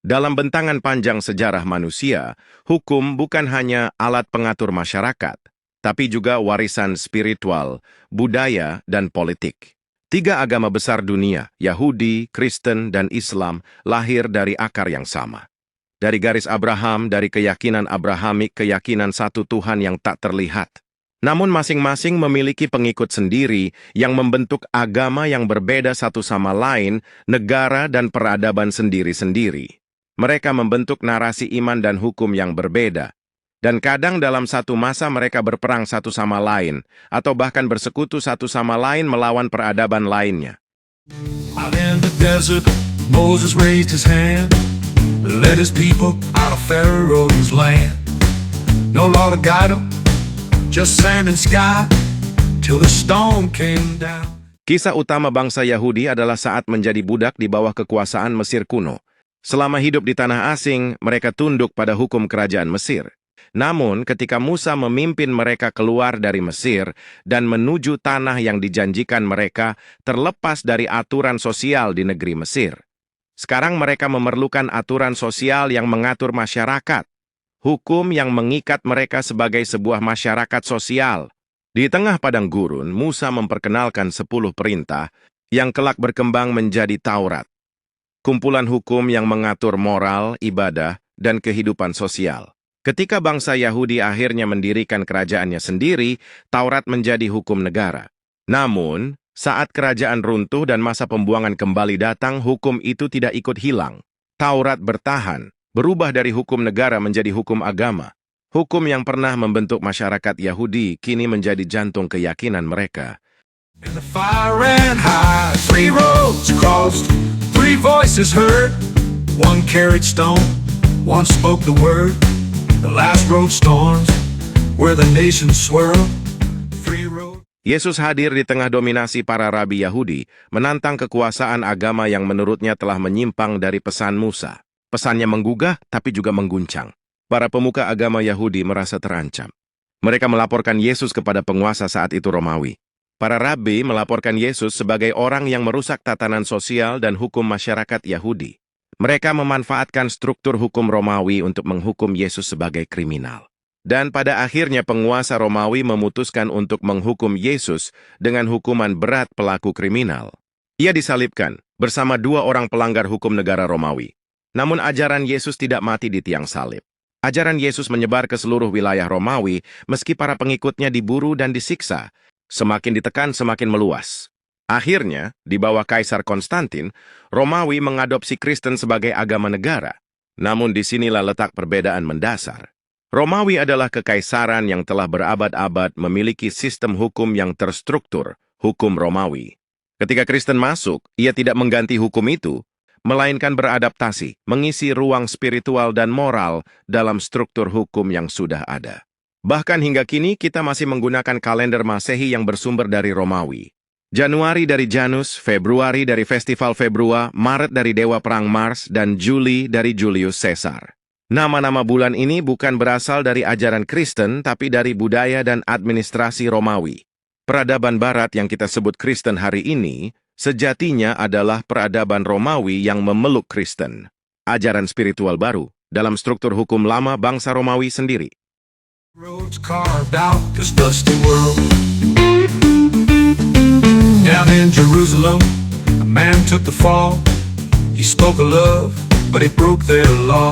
Dalam bentangan panjang sejarah manusia, hukum bukan hanya alat pengatur masyarakat, tapi juga warisan spiritual, budaya, dan politik. Tiga agama besar dunia, Yahudi, Kristen, dan Islam, lahir dari akar yang sama. Dari garis Abraham, dari keyakinan Abrahamik, keyakinan satu Tuhan yang tak terlihat. Namun masing-masing memiliki pengikut sendiri yang membentuk agama yang berbeda satu sama lain, negara dan peradaban sendiri-sendiri. Mereka membentuk narasi iman dan hukum yang berbeda. Dan kadang dalam satu masa mereka berperang satu sama lain, atau bahkan bersekutu satu sama lain melawan peradaban lainnya. Out in the desert, Moses raised his hand, led his people out of Pharaoh's land. No law to guide them, just sand and sky, till the storm came down. Kisah utama bangsa Yahudi adalah saat menjadi budak di bawah kekuasaan Mesir kuno. Selama hidup di tanah asing, mereka tunduk pada hukum kerajaan Mesir. Namun, ketika Musa memimpin mereka keluar dari Mesir dan menuju tanah yang dijanjikan mereka terlepas dari aturan sosial di negeri Mesir. Sekarang mereka memerlukan aturan sosial yang mengatur masyarakat. Hukum yang mengikat mereka sebagai sebuah masyarakat sosial. Di tengah padang gurun, Musa memperkenalkan 10 perintah yang kelak berkembang menjadi Taurat. Kumpulan hukum yang mengatur moral, ibadah, dan kehidupan sosial. Ketika bangsa Yahudi akhirnya mendirikan kerajaannya sendiri, Taurat menjadi hukum negara. Namun, saat kerajaan runtuh dan masa pembuangan kembali datang, hukum itu tidak ikut hilang. Taurat bertahan, berubah dari hukum negara menjadi hukum agama. Hukum yang pernah membentuk masyarakat Yahudi kini menjadi jantung keyakinan mereka. And the fire ran high, 3 roads crossed, 3 voices heard. One carried stone, one spoke the word. The last road storms, where the nations swirl. 3 roads. Yesus hadir di tengah dominasi para rabi Yahudi, menantang kekuasaan agama yang menurutnya telah menyimpang dari pesan Musa. Pesannya menggugah, tapi juga mengguncang. Para pemuka agama Yahudi merasa terancam. Mereka melaporkan Yesus kepada penguasa saat itu Romawi. Para rabi melaporkan Yesus sebagai orang yang merusak tatanan sosial dan hukum masyarakat Yahudi. Mereka memanfaatkan struktur hukum Romawi untuk menghukum Yesus sebagai kriminal. Dan pada akhirnya penguasa Romawi memutuskan untuk menghukum Yesus dengan hukuman berat pelaku kriminal. Ia disalibkan bersama 2 orang pelanggar hukum negara Romawi. Namun ajaran Yesus tidak mati di tiang salib. Ajaran Yesus menyebar ke seluruh wilayah Romawi meski para pengikutnya diburu dan disiksa. Semakin ditekan, semakin meluas. Akhirnya, di bawah Kaisar Konstantin, Romawi mengadopsi Kristen sebagai agama negara. Namun disinilah letak perbedaan mendasar. Romawi adalah kekaisaran yang telah berabad-abad memiliki sistem hukum yang terstruktur, hukum Romawi. Ketika Kristen masuk, ia tidak mengganti hukum itu, melainkan beradaptasi, mengisi ruang spiritual dan moral dalam struktur hukum yang sudah ada. Bahkan hingga kini kita masih menggunakan kalender Masehi yang bersumber dari Romawi. Januari dari Janus, Februari dari Festival Februa, Maret dari Dewa Perang Mars, dan Juli dari Julius Caesar. Nama-nama bulan ini bukan berasal dari ajaran Kristen, tapi dari budaya dan administrasi Romawi. Peradaban Barat yang kita sebut Kristen hari ini, sejatinya adalah peradaban Romawi yang memeluk Kristen. Ajaran spiritual baru dalam struktur hukum lama bangsa Romawi sendiri. Roads carved out this dusty world. Down in Jerusalem, a man took the fall. He spoke of love, but he broke their law.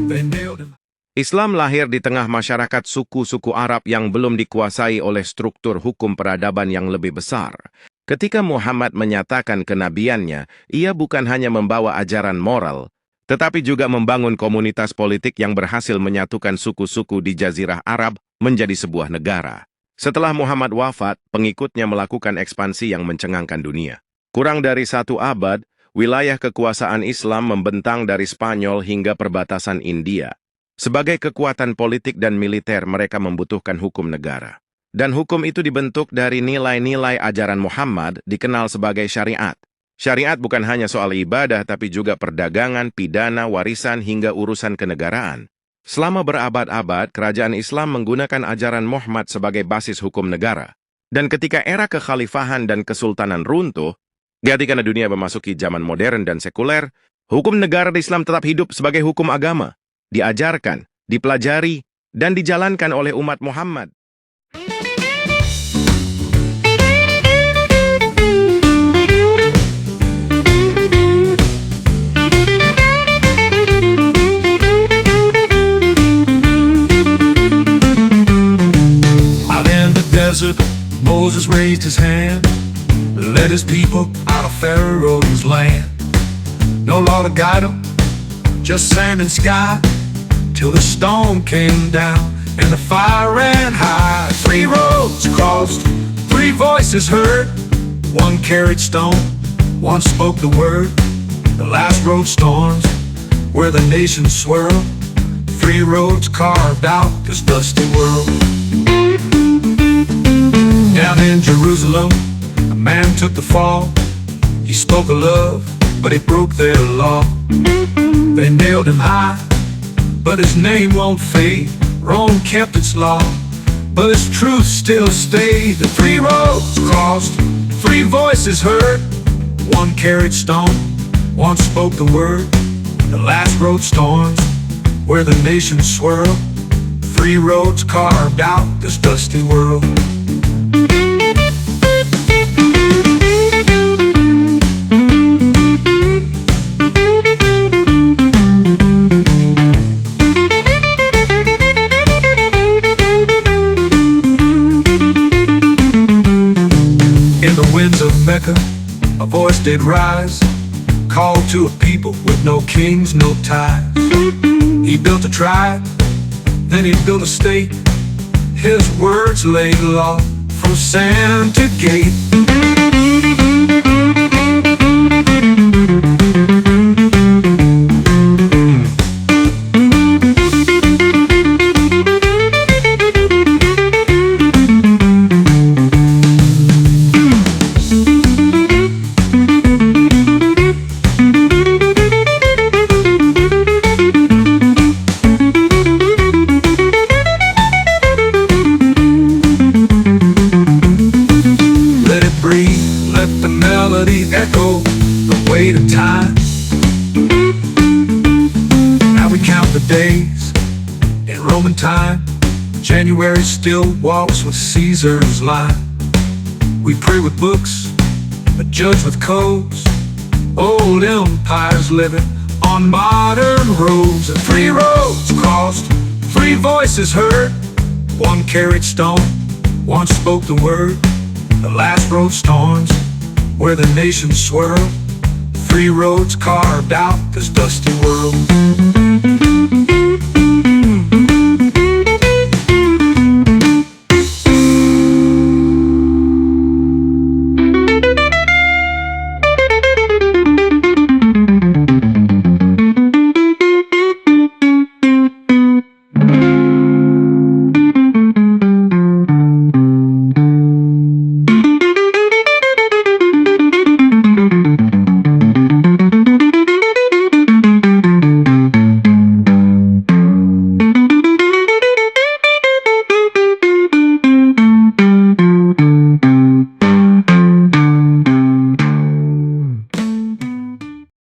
They nailed him. Islam lahir di tengah masyarakat suku-suku Arab yang belum dikuasai oleh struktur hukum peradaban yang lebih besar. Ketika Muhammad menyatakan kenabiannya, ia bukan hanya membawa ajaran moral, tetapi juga membangun komunitas politik yang berhasil menyatukan suku-suku di Jazirah Arab menjadi sebuah negara. Setelah Muhammad wafat, pengikutnya melakukan ekspansi yang mencengangkan dunia. Kurang dari 1 abad, wilayah kekuasaan Islam membentang dari Spanyol hingga perbatasan India. Sebagai kekuatan politik dan militer, mereka membutuhkan hukum negara. Dan hukum itu dibentuk dari nilai-nilai ajaran Muhammad dikenal sebagai syariat. Syariat bukan hanya soal ibadah, tapi juga perdagangan, pidana, warisan, hingga urusan kenegaraan. Selama berabad-abad, kerajaan Islam menggunakan ajaran Muhammad sebagai basis hukum negara. Dan ketika era kekhalifahan dan kesultanan runtuh, ketika dunia memasuki zaman modern dan sekuler, Hukum negara Islam tetap hidup sebagai hukum agama, diajarkan, dipelajari, dan dijalankan oleh umat Muhammad. Out in the desert, Moses raised his hand, led his people out of Pharaoh's land. No law to guide them, just sand and sky, till the storm came down and the fire ran high. 3 roads crossed, 3 voices heard. 1 carried stone, 1 spoke the word. The last road storms, where the nations swirl. 3 roads carved out this dusty world. Down in Jerusalem, a man took the fall. He spoke of love, but he broke their law. They nailed him high, but his name won't fade. Rome kept its law, but its truth still stayed. The 3 roads crossed, 3 voices heard. 1 carried stone, 1 spoke the word. The last road storms, where the nations swirl. 3 roads carved out this dusty world. In the winds of Mecca, a voice did rise, called to a people with no kings, no ties. He built a tribe, then he built a state. His words laid law from sand to gate. Let the melody echo the weight of time. Now we count the days in Roman time. January still walks with Caesar's line. We pray with books, but judge with codes. Old empires living on modern roads. And 3 roads crossed, 3 voices heard. 1 carried stone, 1 spoke the word. The last road storms, where the nations swirl. 3 roads carved out this dusty world.